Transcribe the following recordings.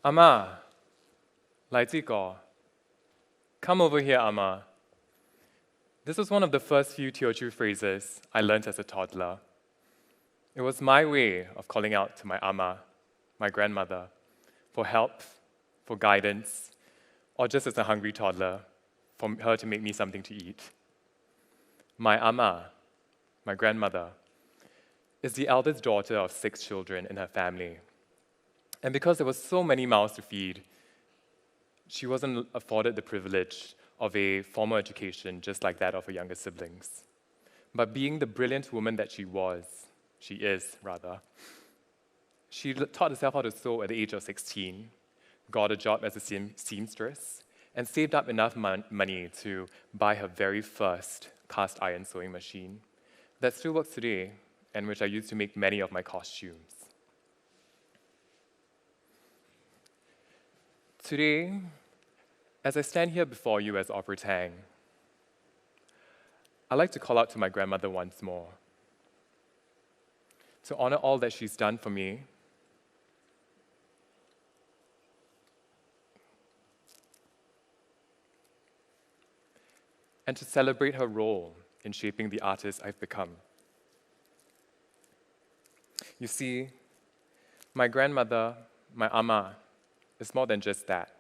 Ama, 来这个. Come over here, Ama. This was one of the first few Teochew phrases I learnt as a toddler. It was my way of calling out to my Ama, my grandmother, for help, for guidance, or just as a hungry toddler, for her to make me something to eat. My Ama, my grandmother, is the eldest daughter of 6 children in her family. And because there were so many mouths to feed, she wasn't afforded the privilege of a formal education just like that of her younger siblings. But being the brilliant woman that she is, she taught herself how to sew at the age of 16, got a job as a seamstress, and saved up enough money to buy her very first cast iron sewing machine that still works today and which I use to make many of my costumes. Today, as I stand here before you as Opera Tang, I'd like to call out to my grandmother once more, to honor all that she's done for me, and to celebrate her role in shaping the artist I've become. You see, my grandmother, my Ama, is more than just that.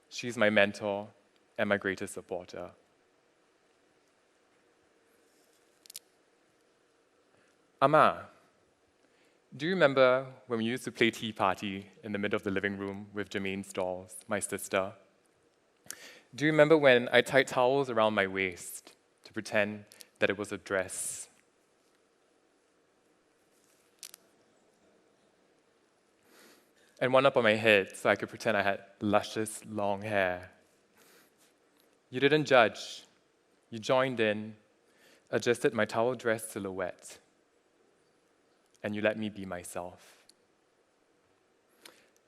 She's my mentor and my greatest supporter. Ama, do you remember when we used to play tea party in the middle of the living room with Jermaine's dolls, my sister? Do you remember when I tied towels around my waist to pretend that it was a dress? And one up on my head so I could pretend I had luscious long hair. You didn't judge. You joined in, adjusted my towel dress silhouette, and you let me be myself.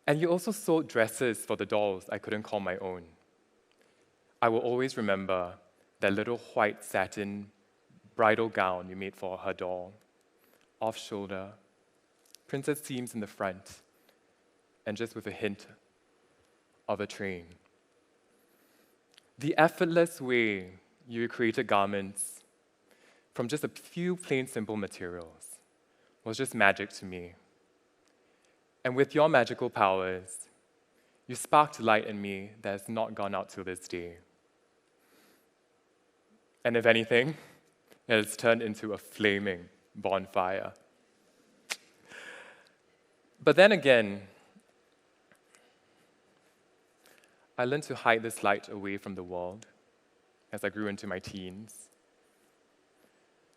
And you also sewed dresses for the dolls I couldn't call my own. I will always remember that little white satin bridal gown you made for her doll, off-shoulder, princess seams in the front, and just with a hint of a train. The effortless way you created garments from just a few plain, simple materials was just magic to me. And with your magical powers, you sparked light in me that has not gone out till this day. And if anything, it has turned into a flaming bonfire. But then again, I learned to hide this light away from the world as I grew into my teens,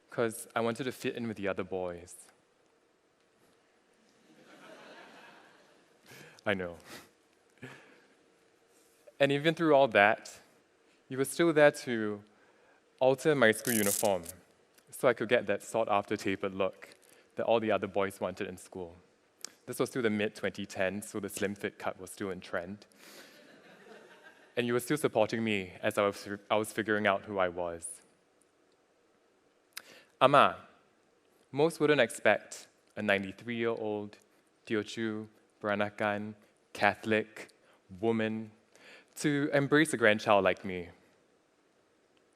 because I wanted to fit in with the other boys. I know. And even through all that, you were still there to alter my school uniform so I could get that sought-after tapered look that all the other boys wanted in school. This was still the mid-2010s, so the slim fit cut was still in trend. And you were still supporting me as I was figuring out who I was. Ama, most wouldn't expect a 93-year-old Teochew, Peranakan, Catholic, woman to embrace a grandchild like me.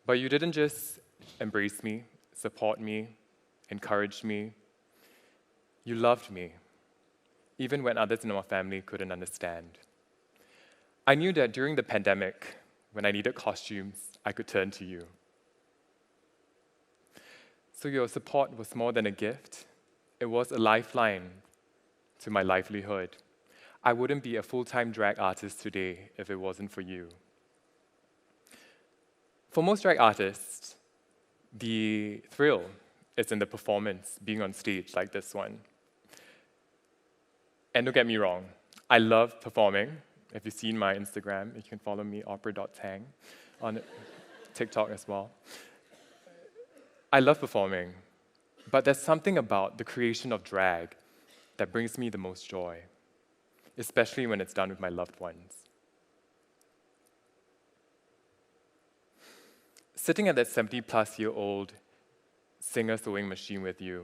But you didn't just embrace me, support me, encourage me. You loved me, even when others in our family couldn't understand. I knew that during the pandemic, when I needed costumes, I could turn to you. So your support was more than a gift. It was a lifeline to my livelihood. I wouldn't be a full-time drag artist today if it wasn't for you. For most drag artists, the thrill is in the performance, being on stage like this one. And don't get me wrong, I love performing. If you've seen my Instagram, you can follow me, opera.tang, on TikTok as well. I love performing, but there's something about the creation of drag that brings me the most joy, especially when it's done with my loved ones. Sitting at that 70-plus-year-old singer sewing machine with you,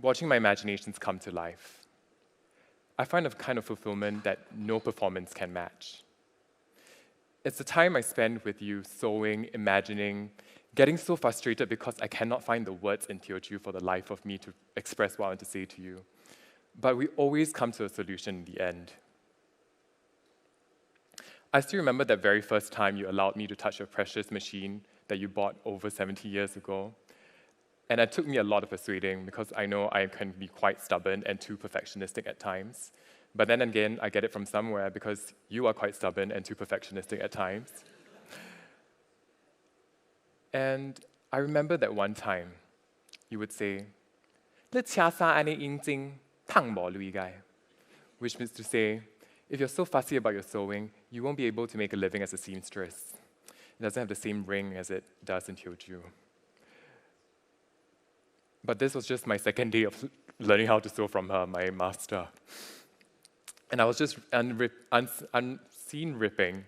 watching my imaginations come to life, I find a kind of fulfillment that no performance can match. It's the time I spend with you sewing, imagining, getting so frustrated because I cannot find the words in Teochew for the life of me to express what I want to say to you. But we always come to a solution in the end. I still remember that very first time you allowed me to touch your precious machine that you bought over 70 years ago. And it took me a lot of persuading because I know I can be quite stubborn and too perfectionistic at times. But then again, I get it from somewhere because you are quite stubborn and too perfectionistic at times. And I remember that one time, you would say, which means to say, if you're so fussy about your sewing, you won't be able to make a living as a seamstress. It doesn't have the same ring as it does in Teochew. But this was just my second day of learning how to sew from her, my master. And I was just unseen reaping?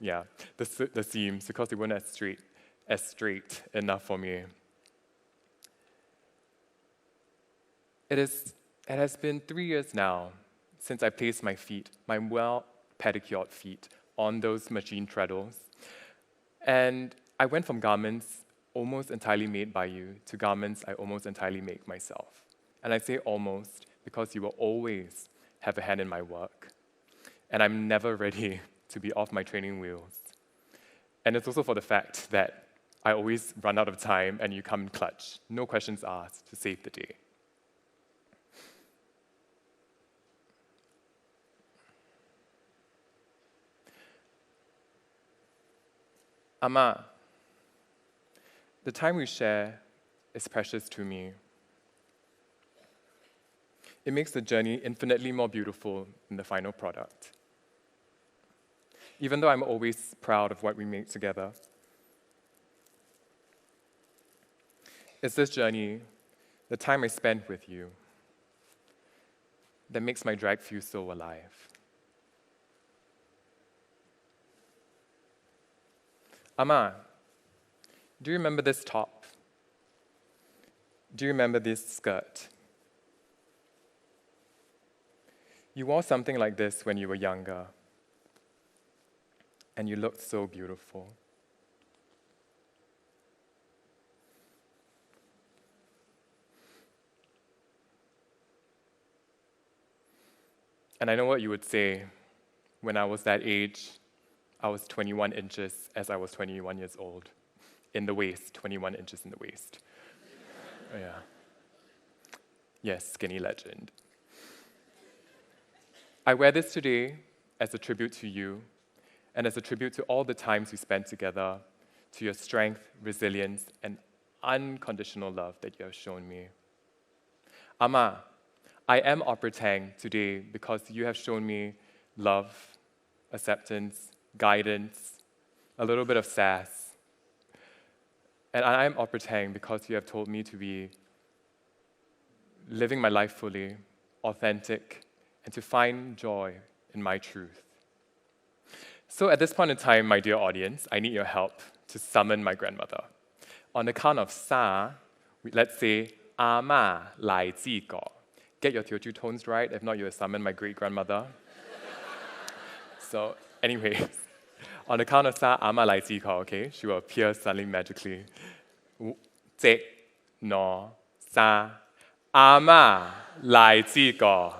Yeah, the seams, because they weren't as straight enough for me. It has been 3 years now since I placed my feet, my well-pedicured feet, on those machine treadles. And I went from garments almost entirely made by you to garments I almost entirely make myself. And I say almost because you will always have a hand in my work. And I'm never ready to be off my training wheels. And it's also for the fact that I always run out of time and you come in clutch, no questions asked, to save the day. Ama, the time we share is precious to me. It makes the journey infinitely more beautiful than the final product. Even though I'm always proud of what we make together, it's this journey, the time I spent with you, that makes my drag feel so alive. Ama, do you remember this top? Do you remember this skirt? You wore something like this when you were younger, and you looked so beautiful. And I know what you would say. When I was that age, I was 21 inches as I was 21 years old. In the waist, 21 inches in the waist. Oh, yeah. Yes, skinny legend. I wear this today as a tribute to you and as a tribute to all the times we spent together, to your strength, resilience, and unconditional love that you have shown me. Ama, I am Opera Tang today because you have shown me love, acceptance, guidance, a little bit of sass. And I am Opera Tang because you have told me to be living my life fully, authentic, and to find joy in my truth. So at this point in time, my dear audience, I need your help to summon my grandmother. On the count of sa, let's say, Ama Lai Ji Go. Get your Teochew tones right, if not, you will summon my great-grandmother. So, anyways, on the count of sa, Ama Lai Ji Go, okay? She will appear suddenly magically. Zek, no, sa, Ama Lai Ji Go.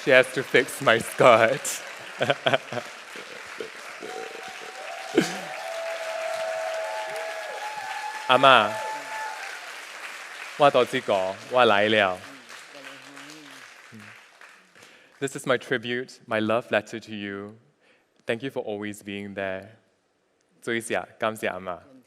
She has to fix my skirt. Ama, 我都知講，我來了。This is my tribute, my love letter to you. Thank you for always being there. 做一下，感謝阿媽。